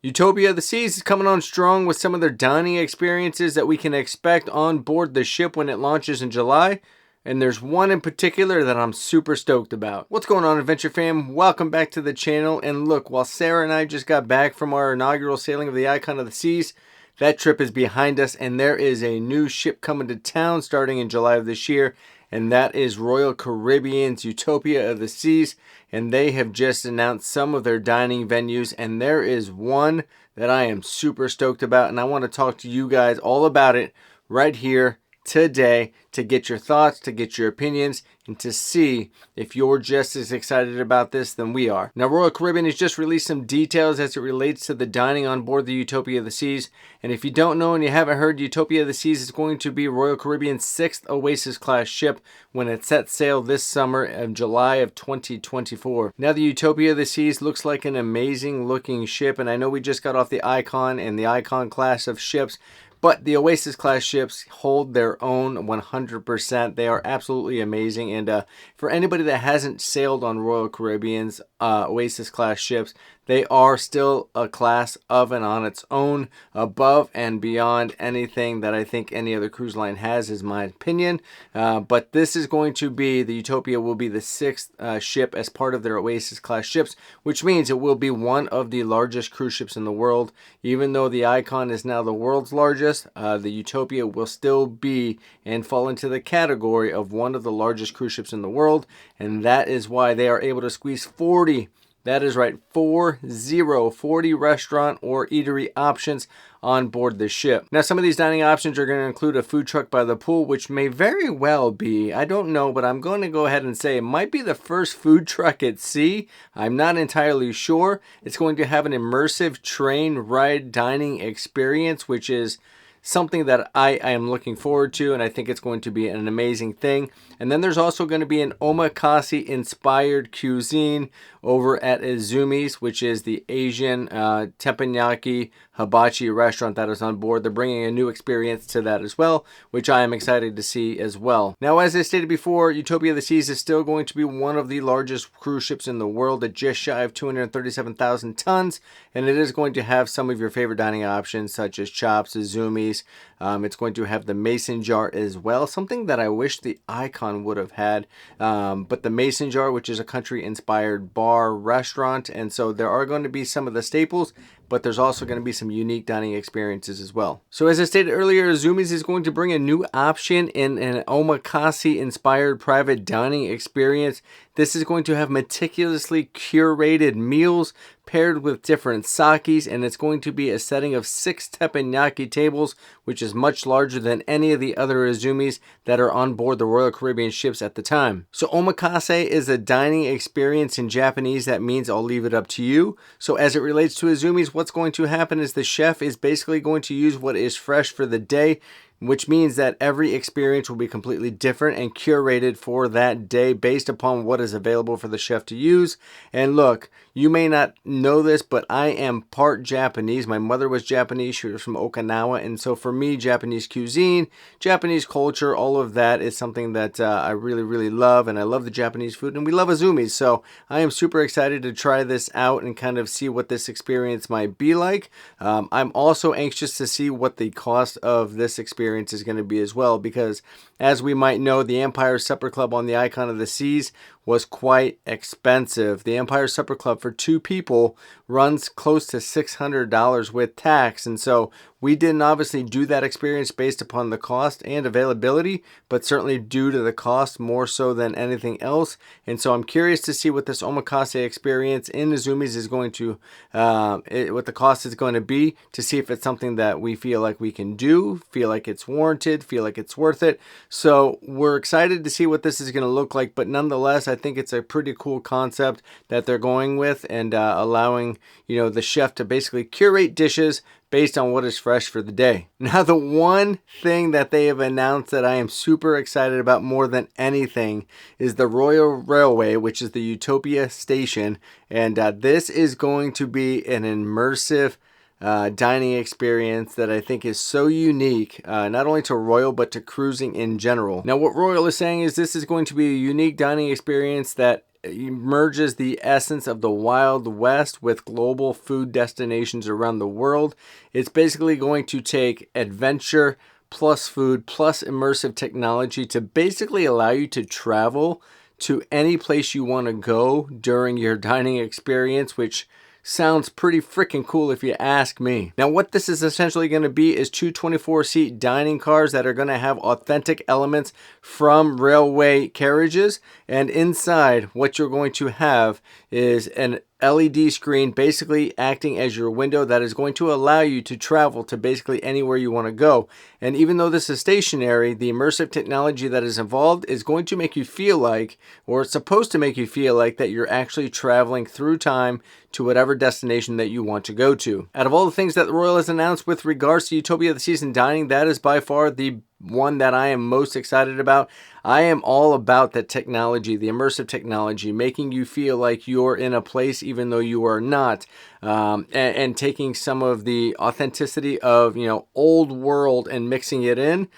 Utopia of the Seas is coming on strong with some of their dining experiences that we can expect on board the ship when it launches in July. And there's one in particular that I'm super stoked about. What's going on, Adventure Fam? Welcome back to the channel. And look, while Sarah and I just got back from our inaugural sailing of the Icon of the Seas, that trip is behind us, and there is a new ship coming to town starting in July of this year, and that is Royal Caribbean's Utopia of the Seas. And they have just announced some of their dining venues, and there is one that I am super stoked about, and I want to talk to you guys all about it right here today to get your thoughts, to get your opinions, and to see if you're just as excited about this than we are. Now, Royal Caribbean has just released some details as it relates to the dining on board the Utopia of the Seas. And if you don't know and you haven't heard, Utopia of the Seas is going to be Royal Caribbean's 6th Oasis-class ship when it sets sail this summer in July of 2024. Now, the Utopia of the Seas looks like an amazing looking ship, and I know we just got off the Icon and the Icon class of ships, but the Oasis class ships hold their own 100%. They are absolutely amazing. And for anybody that hasn't sailed on Royal Caribbean's Oasis class ships, they are still a class of and on its own, above and beyond anything that I think any other cruise line has, is my opinion. But this is going to be, the Utopia will be the 6th ship as part of their Oasis class ships, which means it will be one of the largest cruise ships in the world. Even though the Icon is now the world's largest, the Utopia will still be and fall into the category of one of the largest cruise ships in the world. And that is why they are able to squeeze 40, that is right, 40 restaurant or eatery options on board the ship. Now, some of these dining options are going to include a food truck by the pool, which may very well be, I don't know, but I'm going to go ahead and say it might be the first food truck at sea. I'm not entirely sure. It's going to have an immersive train ride dining experience, which is something that I am looking forward to, and I think it's going to be an amazing thing. And then there's also going to be an Omakase inspired cuisine over at Izumi's, which is the Asian teppanyaki hibachi restaurant that is on board. They're bringing a new experience to that as well, which I am excited to see as well. Now, as I stated before, Utopia of the Seas is still going to be one of the largest cruise ships in the world at just shy of 237,000 tons, and it is going to have some of your favorite dining options such as chops, Izumi's. It's going to have the mason jar as well, something that I wish the Icon would have had. But the mason jar, which is a country-inspired bar restaurant, and so there are going to be some of the staples, but there's also going to be some unique dining experiences as well. So as I stated earlier, Izumi's is going to bring a new option in an Omakase-inspired private dining experience. This is going to have meticulously curated meals paired with different sakis, and it's going to be a setting of 6 teppanyaki tables, which is much larger than any of the other Izumi's that are on board the Royal Caribbean ships at the time. So Omakase is a dining experience in Japanese. That means I'll leave it up to you. So as it relates to Izumi's, what's going to happen is the chef is basically going to use what is fresh for the day, which means that every experience will be completely different and curated for that day based upon what is available for the chef to use. And look, you may not know this, but I am part Japanese. My mother was Japanese. She was from Okinawa. And so for me, Japanese cuisine, Japanese culture, all of that is something that I really, really love. And I love the Japanese food, and we love Izumi's. So I am super excited to try this out and kind of see what this experience might be like. I'm also anxious to see what the cost of this experience is going to be as well, because as we might know, the Empire Supper Club on the Icon of the Seas was quite expensive. The Empire Supper Club for 2 people runs close to $600 with tax, and so we didn't obviously do that experience based upon the cost and availability, but certainly due to the cost more so than anything else. And so I'm curious to see what this Omakase experience in Izumi's is going to, what the cost is going to be, to see if it's something that we feel like we can do, feel like it's warranted, feel like it's worth it. So we're excited to see what this is going to look like, but nonetheless, I think it's a pretty cool concept that they're going with, and allowing, the chef to basically curate dishes based on what is fresh for the day. Now, the one thing that they have announced that I am super excited about more than anything is the Royal Railway, which is the Utopia station. And this is going to be an immersive dining experience that I think is so unique, not only to Royal, but to cruising in general. Now, what Royal is saying is this is going to be a unique dining experience that merges the essence of the Wild West with global food destinations around the world. It's basically going to take adventure plus food plus immersive technology to basically allow you to travel to any place you want to go during your dining experience, which sounds pretty freaking cool if you ask me. Now, what this is essentially going to be is two 24-seat dining cars that are going to have authentic elements from railway carriages, and inside what you're going to have is an LED screen basically acting as your window that is going to allow you to travel to basically anywhere you want to go. And even though this is stationary, the immersive technology that is involved is going to make you feel like, or it's supposed to make you feel like, that you're actually traveling through time to whatever destination that you want to go to. Out of all the things that the Royal has announced with regards to Utopia the Season Dining, that is by far the one that I am most excited about. I am all about that technology, the immersive technology, making you feel like you're in a place even though you are not, and taking some of the authenticity of, old world and mixing it in.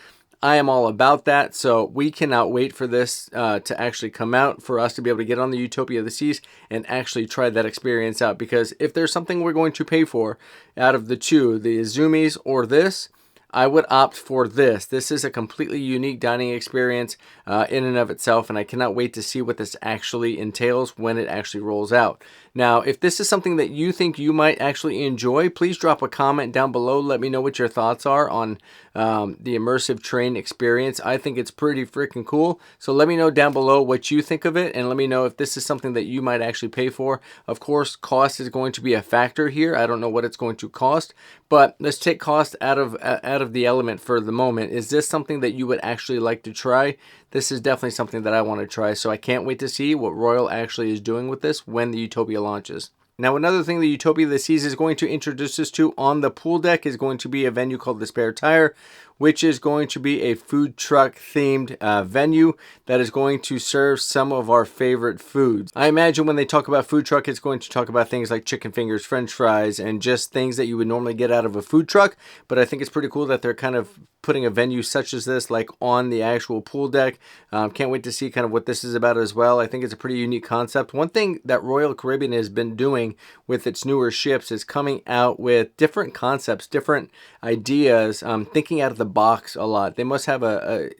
I am all about that, so we cannot wait for this to actually come out, for us to be able to get on the Utopia of the Seas and actually try that experience out. Because if there's something we're going to pay for out of the two, the Izumis or this, I would opt for this. This is a completely unique dining experience in and of itself, and I cannot wait to see what this actually entails when it actually rolls out. Now, if this is something that you think you might actually enjoy, please drop a comment down below. Let me know what your thoughts are on the immersive train experience. I think it's pretty freaking cool. So let me know down below what you think of it, and let me know if this is something that you might actually pay for. Of course, cost is going to be a factor here. I don't know what it's going to cost, but let's take cost out of the element for the moment. Is this something that you would actually like to try? This is definitely something that I want to try, so I can't wait to see what Royal actually is doing with this when the Utopia launches. Now, another thing the Utopia of the Seas is going to introduce us to on the pool deck is going to be a venue called the Spare Tire, which is going to be a food truck themed venue that is going to serve some of our favorite foods. I imagine when they talk about food truck, it's going to talk about things like chicken fingers, french fries, and just things that you would normally get out of a food truck. But I think it's pretty cool that they're kind of putting a venue such as this like on the actual pool deck. Can't wait to see kind of what this is about as well. I think it's a pretty unique concept. One thing that Royal Caribbean has been doing with its newer ships is coming out with different concepts, different ideas, thinking out of the box a lot. They must have a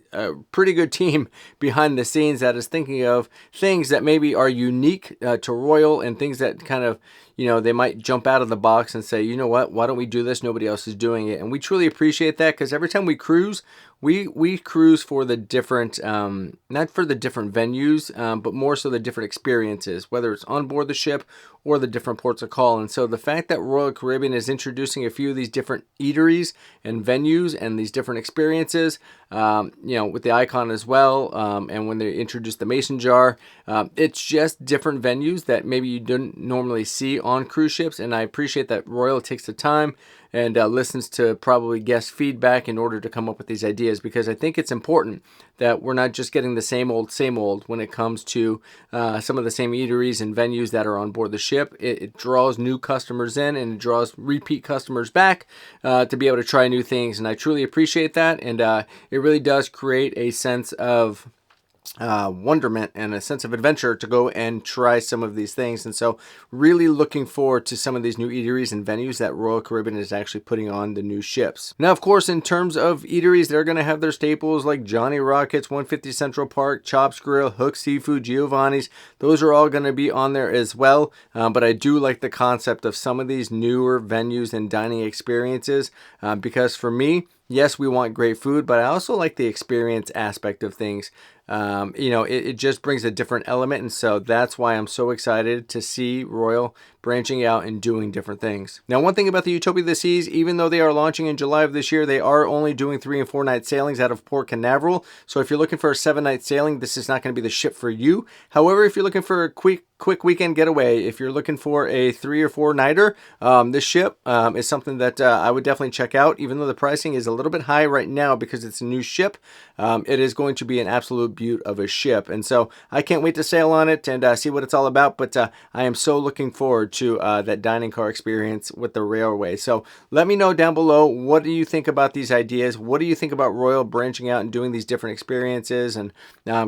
pretty good team behind the scenes that is thinking of things that maybe are unique to Royal, and things that kind of, they might jump out of the box and say, you know what, why don't we do this? Nobody else is doing it. And we truly appreciate that, because every time we cruise, we cruise for the different, not for the different venues, but more so the different experiences, whether it's on board the ship or the different ports of call. And so the fact that Royal Caribbean is introducing a few of these different eateries and venues and these different experiences, with the icon as well, and when they introduced the mason jar, it's just different venues that maybe you don't normally see on cruise ships. And I appreciate that Royal takes the time and listens to probably guest feedback in order to come up with these ideas, because I think it's important that we're not just getting the same old when it comes to some of the same eateries and venues that are on board the ship. It draws new customers in, and it draws repeat customers back to be able to try new things, and I truly appreciate that. And it really does create a sense of wonderment and a sense of adventure to go and try some of these things. And so really looking forward to some of these new eateries and venues that Royal Caribbean is actually putting on the new ships. Now, of course, in terms of eateries, they're going to have their staples like Johnny Rockets, 150 Central Park, Chops Grill, Hook Seafood, Giovanni's. Those are all going to be on there as well. But I do like the concept of some of these newer venues and dining experiences, because for me, yes, we want great food, but I also like the experience aspect of things. It just brings a different element, and so that's why I'm so excited to see Royal branching out and doing different things. Now, one thing about the Utopia of the Seas, even though they are launching in July of this year, they are only doing 3 and 4 night sailings out of Port Canaveral. So if you're looking for a 7-night sailing, this is not going to be the ship for you. However, if you're looking for a quick weekend getaway, if you're looking for a 3 or 4 nighter, this ship is something that I would definitely check out. Even though the pricing is a little bit high right now because it's a new ship, it is going to be an absolute beaut of a ship. And so I can't wait to sail on it and see what it's all about. But I am so looking forward to that dining car experience with the railway. So let me know down below, what do you think about these ideas? What do you think about Royal branching out and doing these different experiences and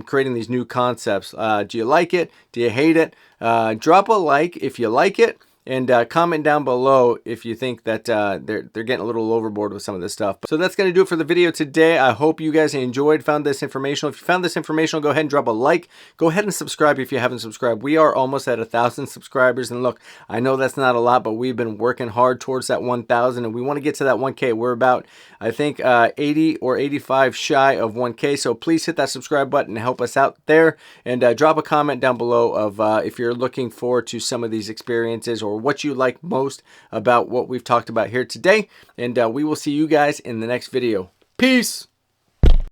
creating these new concepts? Do you like it? Do you hate it? Drop a like if you like it. And comment down below if you think that they're getting a little overboard with some of this stuff. So that's going to do it for the video today. I hope you guys found this informational. If you found this informational, go ahead and drop a like. Go ahead and subscribe if you haven't subscribed. We are almost at 1,000 subscribers. And look, I know that's not a lot, but we've been working hard towards that 1,000. And we want to get to that 1K. We're about, I think, 80 or 85 shy of 1K. So please hit that subscribe button and help us out there. And drop a comment down below of if you're looking forward to some of these experiences or what you like most about what we've talked about here today. And we will see you guys in the next video. Peace!